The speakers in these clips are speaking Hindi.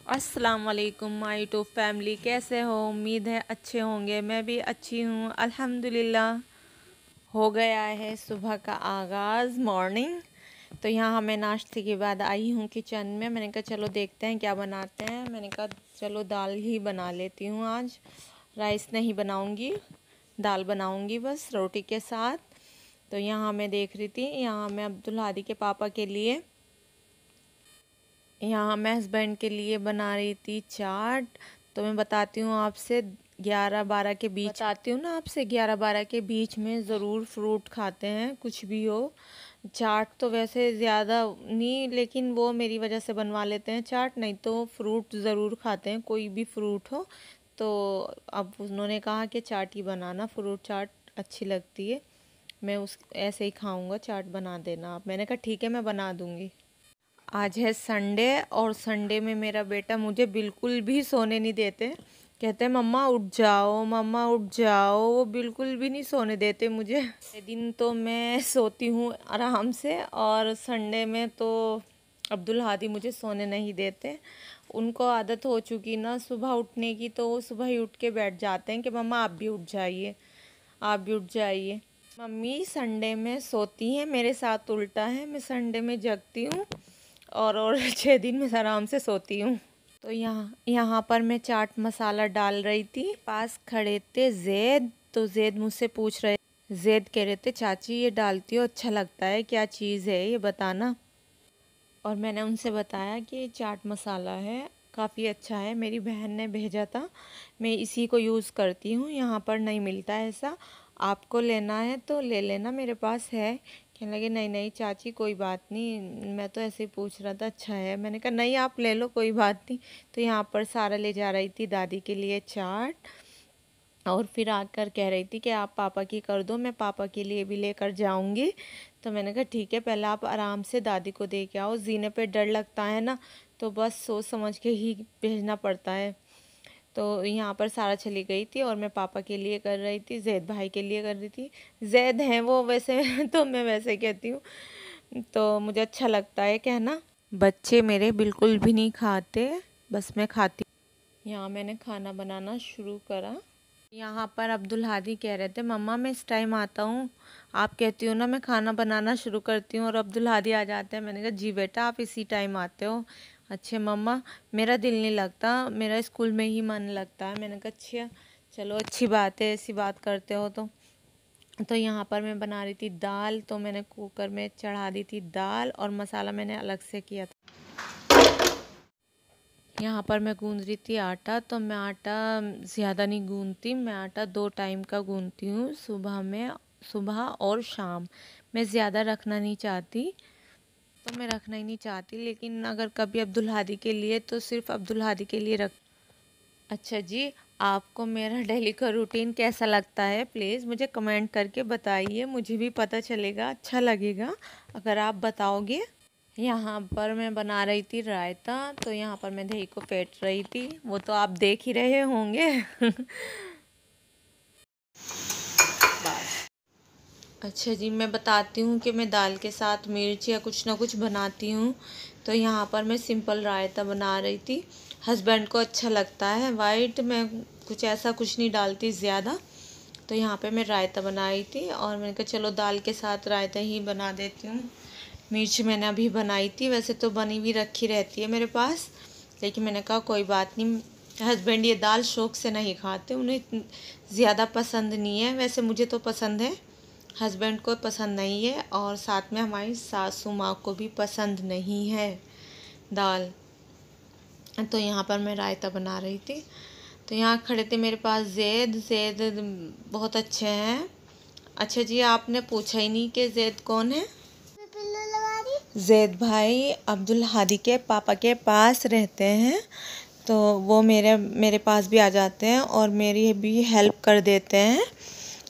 अस्सलाम वालेकुम माय टू फैमिली, कैसे हो? उम्मीद है अच्छे होंगे। मैं भी अच्छी हूँ अल्हम्दुलिल्लाह। हो गया है सुबह का आगाज़, मॉर्निंग। तो यहाँ मैं नाश्ते के बाद आई हूँ किचन में। मैंने कहा चलो देखते हैं क्या बनाते हैं। मैंने कहा चलो दाल ही बना लेती हूँ आज। राइस नहीं बनाऊँगी, दाल बनाऊँगी बस रोटी के साथ। तो यहाँ मैं देख रही थी, यहाँ मैं अब्दुल हादी के पापा के लिए, यहाँ मैं हस्बैंड के लिए बना रही थी चाट। तो मैं बताती हूँ आपसे 11-12 के बीच, बताती हूँ ना आपसे 11-12 के बीच में ज़रूर फ्रूट खाते हैं, कुछ भी हो। चाट तो वैसे ज़्यादा नहीं, लेकिन वो मेरी वजह से बनवा लेते हैं चाट, नहीं तो फ्रूट ज़रूर खाते हैं, कोई भी फ्रूट हो। तो अब उन्होंने कहा कि चाट ही बनाना, फ्रूट चाट अच्छी लगती है। मैं उस ऐसे ही खाऊंगा, चाट बना देना आप। मैंने कहा ठीक है, मैं बना दूंगी। आज है संडे, और संडे में मेरा बेटा मुझे बिल्कुल भी सोने नहीं देते। कहते हैं मम्मा उठ जाओ, मम्मा उठ जाओ। वो बिल्कुल भी नहीं सोने देते मुझे। दिन तो मैं सोती हूँ आराम से, और संडे में तो अब्दुल हादी मुझे सोने नहीं देते। उनको आदत हो चुकी ना सुबह उठने की, तो वो सुबह ही उठ के बैठ जाते हैं कि मम्मा आप भी उठ जाइए, आप भी उठ जाइए। मम्मी संडे में सोती हैं, मेरे साथ उल्टा है। मैं संडे में जगती हूँ और 6 दिन में आराम से सोती हूँ। तो यहाँ पर मैं चाट मसाला डाल रही थी। पास खड़े थे जैद, तो जैद मुझसे पूछ रहे, जैद कह रहे थे चाची ये डालती हो, अच्छा लगता है, क्या चीज़ है ये बताना। और मैंने उनसे बताया कि चाट मसाला है, काफ़ी अच्छा है, मेरी बहन ने भेजा था, मैं इसी को यूज़ करती हूँ, यहाँ पर नहीं मिलता है ऐसा, आपको लेना है तो ले लेना, मेरे पास है। कहने लगे नहीं नहीं चाची कोई बात नहीं, मैं तो ऐसे ही पूछ रहा था, अच्छा है। मैंने कहा नहीं आप ले लो कोई बात नहीं। तो यहाँ पर सारा ले जा रही थी दादी के लिए चाट, और फिर आकर कह रही थी कि आप पापा की कर दो, मैं पापा के लिए भी लेकर जाऊंगी। तो मैंने कहा ठीक है, पहले आप आराम से दादी को दे के आओ, जीने पे डर लगता है ना, तो बस सोच समझ के ही भेजना पड़ता है। तो यहाँ पर सारा चली गई थी, और मैं पापा के लिए कर रही थी, जैद भाई के लिए कर रही थी। जैद हैं वो वैसे तो मैं वैसे कहती हूँ, तो मुझे अच्छा लगता है कहना। बच्चे मेरे बिल्कुल भी नहीं खाते, बस मैं खाती। यहाँ मैंने खाना बनाना शुरू करा। यहाँ पर अब्दुल हादी कह रहे थे मम्मा मैं इस टाइम आता हूँ, आप कहती हो ना मैं खाना बनाना शुरू करती हूँ और अब्दुल हादी आ जाते हैं। मैंने कहा जी बेटा आप इसी टाइम आते हो। अच्छे मम्मा मेरा दिल नहीं लगता, मेरा स्कूल में ही मन लगता है। मैंने कहा अच्छा चलो अच्छी बात है, ऐसी बात करते हो तो यहाँ पर मैं बना रही थी दाल, तो मैंने कुकर में चढ़ा दी थी दाल, और मसाला मैंने अलग से किया था। यहाँ पर मैं गूंद रही थी आटा, तो मैं आटा ज़्यादा नहीं गूंदती, मैं आटा 2 टाइम का गूंदती हूँ, सुबह और शाम। मैं ज़्यादा रखना नहीं चाहती, तो मैं रखना ही नहीं चाहती, लेकिन अगर कभी अब्दुल हादी के लिए तो सिर्फ अब्दुल हादी के लिए रख। अच्छा जी, आपको मेरा डेली का रूटीन कैसा लगता है प्लीज़ मुझे कमेंट करके बताइए, मुझे भी पता चलेगा, अच्छा लगेगा अगर आप बताओगे। यहाँ पर मैं बना रही थी रायता, तो यहाँ पर मैं दही को फेंट रही थी, वो तो आप देख ही रहे होंगे। अच्छा जी, मैं बताती हूँ कि मैं दाल के साथ मिर्च या कुछ ना कुछ बनाती हूँ। तो यहाँ पर मैं सिंपल रायता बना रही थी, हस्बैंड को अच्छा लगता है वाइट, मैं कुछ ऐसा कुछ नहीं डालती ज़्यादा। तो यहाँ पे मैं रायता बनाई थी, और मैंने कहा चलो दाल के साथ रायता ही बना देती हूँ। मिर्च मैंने अभी बनाई थी, वैसे तो बनी हुई रखी रहती है मेरे पास, लेकिन मैंने कहा कोई बात नहीं। हस्बैंड ये दाल शौक़ से नहीं खाते, उन्हें ज़्यादा पसंद नहीं है, वैसे मुझे तो पसंद है, हस्बैंड को पसंद नहीं है, और साथ में हमारी सासू माँ को भी पसंद नहीं है दाल। तो यहाँ पर मैं रायता बना रही थी, तो यहाँ खड़े थे मेरे पास जैद बहुत अच्छे हैं। अच्छा जी, आपने पूछा ही नहीं कि जैद कौन है। जैद भाई अब्दुल हादी के पापा के पास रहते हैं, तो वो मेरे पास भी आ जाते हैं और मेरी भी हेल्प कर देते हैं।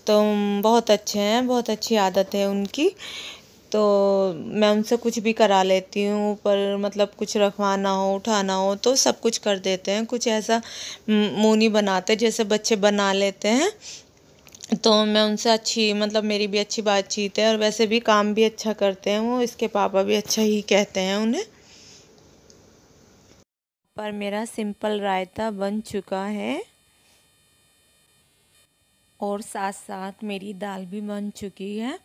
तो बहुत अच्छे हैं, बहुत अच्छी आदत है उनकी। तो मैं उनसे कुछ भी करा लेती हूँ, पर मतलब कुछ रखवाना हो उठाना हो तो सब कुछ कर देते हैं, कुछ ऐसा मुँह नहीं बनाते जैसे बच्चे बना लेते हैं। तो मैं उनसे अच्छी, मतलब मेरी भी अच्छी बातचीत है, और वैसे भी काम भी अच्छा करते हैं वो, इसके पापा भी अच्छा ही कहते हैं उन्हें। पर मेरा सिंपल रायता बन चुका है और साथ साथ मेरी दाल भी बन चुकी है।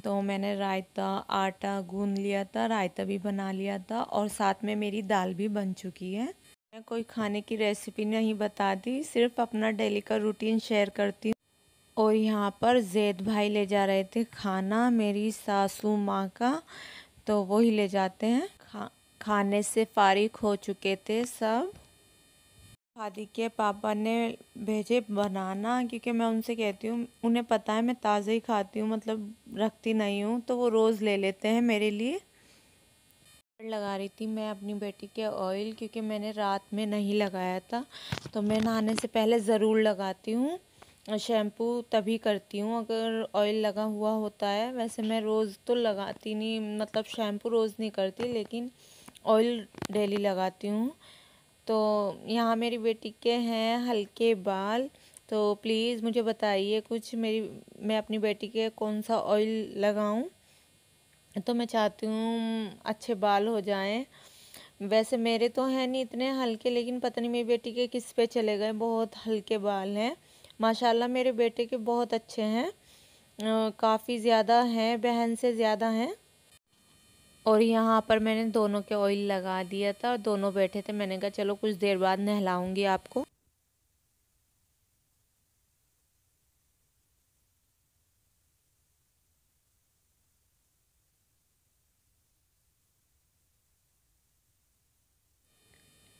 तो मैंने रायता आटा गूंद लिया था, रायता भी बना लिया था और साथ में मेरी दाल भी बन चुकी है। मैं कोई खाने की रेसिपी नहीं बताती, सिर्फ अपना डेली का रूटीन शेयर करती हूँ। और यहाँ पर जैद भाई ले जा रहे थे खाना मेरी सासू माँ का, तो वो ही ले जाते हैं। खाने से फारिग हो चुके थे सब। हादी के पापा ने भेजे बनाना, क्योंकि मैं उनसे कहती हूँ, उन्हें पता है मैं ताज़ा ही खाती हूँ, मतलब रखती नहीं हूँ, तो वो रोज़ ले लेते हैं मेरे लिए। लगा रही थी मैं अपनी बेटी के ऑयल, क्योंकि मैंने रात में नहीं लगाया था, तो मैं नहाने से पहले ज़रूर लगाती हूँ। शैम्पू तभी करती हूँ अगर ऑयल लगा हुआ होता है। वैसे मैं रोज़ तो लगाती नहीं, मतलब शैम्पू रोज़ नहीं करती, लेकिन ऑयल डेली लगाती हूँ। तो यहाँ मेरी बेटी के हैं हल्के बाल, तो प्लीज़ मुझे बताइए कुछ, मैं अपनी बेटी के कौन सा ऑयल लगाऊं। तो मैं चाहती हूँ अच्छे बाल हो जाएं। वैसे मेरे तो हैं नहीं इतने हल्के, लेकिन पता नहीं मेरी बेटी के किस पे चले गए, बहुत हल्के बाल हैं। माशाल्लाह मेरे बेटे के बहुत अच्छे हैं, काफ़ी ज़्यादा हैं, बहन से ज़्यादा हैं। और यहाँ पर मैंने दोनों के ऑयल लगा दिया था और दोनों बैठे थे। मैंने कहा चलो कुछ देर बाद नहलाऊंगी आपको।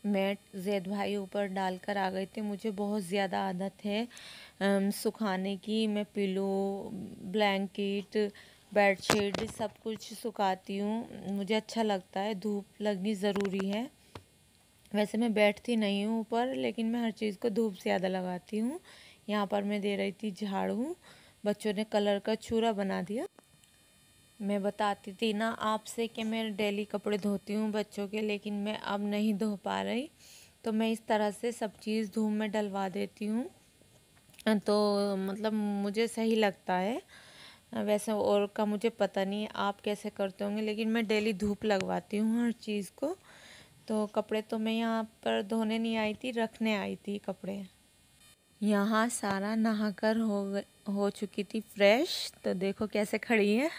मैं जैद भाई ऊपर डालकर आ गई थी। मुझे बहुत ज़्यादा आदत है सुखाने की। मैं पिलो, ब्लैंकेट, बेडशीट सब कुछ सुखाती हूँ, मुझे अच्छा लगता है, धूप लगनी ज़रूरी है। वैसे मैं बैठती नहीं हूँ ऊपर, लेकिन मैं हर चीज़ को धूप ज़्यादा लगाती हूँ। यहाँ पर मैं दे रही थी झाड़ू, बच्चों ने कलर का छुरा बना दिया। मैं बताती थी ना आपसे कि मैं डेली कपड़े धोती हूँ बच्चों के, लेकिन मैं अब नहीं धो पा रही, तो मैं इस तरह से सब चीज़ धूप में डलवा देती हूँ। तो मतलब मुझे सही लगता है। वैसे और का मुझे पता नहीं आप कैसे करते होंगे, लेकिन मैं डेली धूप लगवाती हूँ हर चीज़ को। तो कपड़े तो मैं यहाँ पर धोने नहीं आई थी, रखने आई थी कपड़े। यहाँ सारा नहाकर हो चुकी थी फ्रेश, तो देखो कैसे खड़ी है।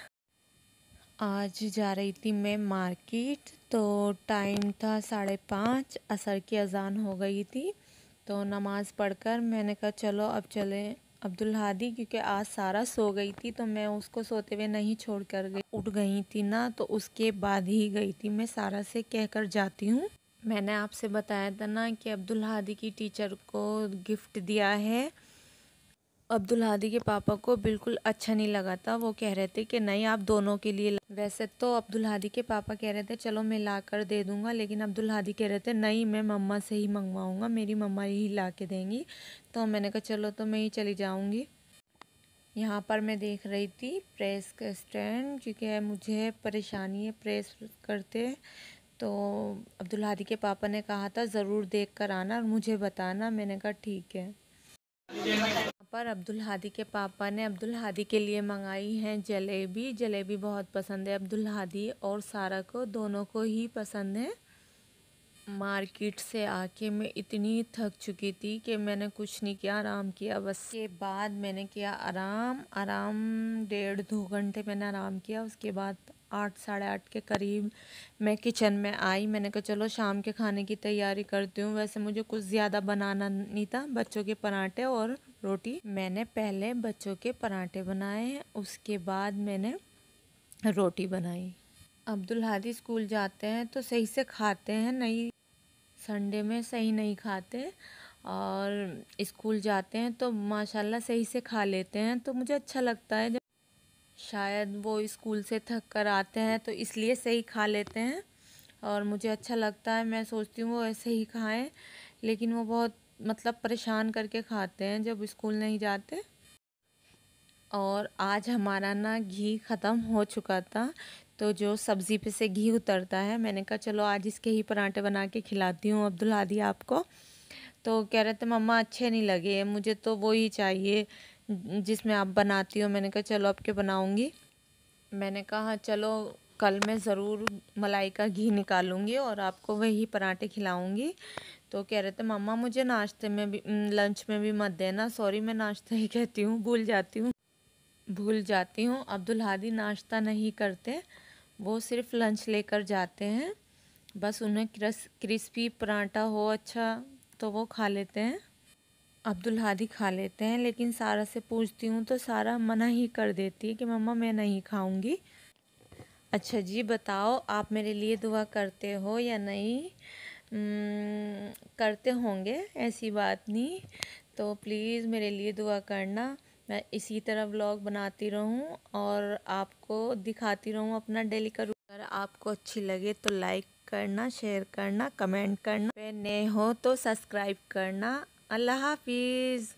आज जा रही थी मैं मार्केट, तो टाइम था 5:30, असर की अजान हो गई थी। तो नमाज़ पढ़कर मैंने कहा चलो अब चलें अब्दुल हादी, क्योंकि आज सारा सो गई थी, तो मैं उसको सोते हुए नहीं छोड़ कर गई। उठ गई थी ना, तो उसके बाद ही गई थी। मैं सारा से कहकर जाती हूँ। मैंने आपसे बताया था ना कि अब्दुल हादी की टीचर को गिफ्ट दिया है। अब्दुल हादी के पापा को बिल्कुल अच्छा नहीं लगा था, वो कह रहे थे कि नहीं आप दोनों के लिए। वैसे तो अब्दुल हादी के पापा कह रहे थे चलो मैं ला कर दे दूंगा, लेकिन अब्दुल हादी कह रहे थे नहीं मैं मम्मा से ही मंगवाऊंगा, मेरी मम्मा ही ला के देंगी। तो मैंने कहा चलो तो मैं ही चली जाऊंगी। यहाँ पर मैं देख रही थी प्रेस का स्टैंड, क्योंकि मुझे परेशानी है प्रेस करते। तो अब्दुल हादी के पापा ने कहा था ज़रूर देख कर आना और मुझे बताना। मैंने कहा ठीक है। यहाँ पर अब्दुल हादी के पापा ने अब्दुल हादी के लिए मंगाई हैं जलेबी। जलेबी बहुत पसंद है अब्दुल हादी और सारा को, दोनों को ही पसंद है। मार्केट से आके मैं इतनी थक चुकी थी कि मैंने कुछ नहीं किया, आराम किया बस। के बाद मैंने किया आराम 1.5-2 घंटे मैंने आराम किया। उसके बाद 8 साढ़े 8 के करीब मैं किचन में आई। मैंने कहा चलो शाम के खाने की तैयारी करती हूँ। वैसे मुझे कुछ ज़्यादा बनाना नहीं था, बच्चों के पराठे और रोटी। मैंने पहले बच्चों के पराठे बनाए, उसके बाद मैंने रोटी बनाई। अब्दुल हादी स्कूल जाते हैं तो सही से खाते हैं नहीं, संडे में सही नहीं खाते, और स्कूल जाते हैं तो माशाल्लाह सही से खा लेते हैं। तो मुझे अच्छा लगता है, जब शायद वो स्कूल से थक कर आते हैं तो इसलिए सही खा लेते हैं, और मुझे अच्छा लगता है। मैं सोचती हूँ वो ऐसे ही खाएं, लेकिन वो बहुत मतलब परेशान करके खाते हैं जब स्कूल नहीं जाते। और आज हमारा ना घी ख़त्म हो चुका था, तो जो सब्ज़ी पे से घी उतरता है, मैंने कहा चलो आज इसके ही पराठे बना के खिलाती हूँ अब्दुल हादी आपको। तो कह रहे थे मम्मा अच्छे नहीं लगे, मुझे तो वो ही चाहिए जिसमें आप बनाती हो। मैंने कहा चलो आपके बनाऊँगी। मैंने कहा चलो कल मैं ज़रूर मलाई का घी निकालूंगी और आपको वही पराठे खिलाऊंगी। तो कह रहे थे मम्मा मुझे नाश्ते में भी लंच में भी मत देना। सॉरी, मैं नाश्ता ही कहती हूँ, भूल जाती हूँ। अब्दुल हादी नाश्ता नहीं करते, वो सिर्फ लंच लेकर जाते हैं। बस उन्हें क्रिस्पी पराठा हो अच्छा तो वो खा लेते हैं। अब्दुल हादी खा लेते हैं, लेकिन सारा से पूछती हूँ तो सारा मना ही कर देती है कि मम्मा मैं नहीं खाऊंगी। अच्छा जी, बताओ आप मेरे लिए दुआ करते हो या नहीं? करते होंगे, ऐसी बात नहीं। तो प्लीज़ मेरे लिए दुआ करना, मैं इसी तरह व्लॉग बनाती रहूं और आपको दिखाती रहूं अपना डेली का रूटीन। अगर आपको अच्छी लगे तो लाइक करना, शेयर करना, कमेंट करना। नए हो तो सब्सक्राइब करना। अल्लाह हाफिज़।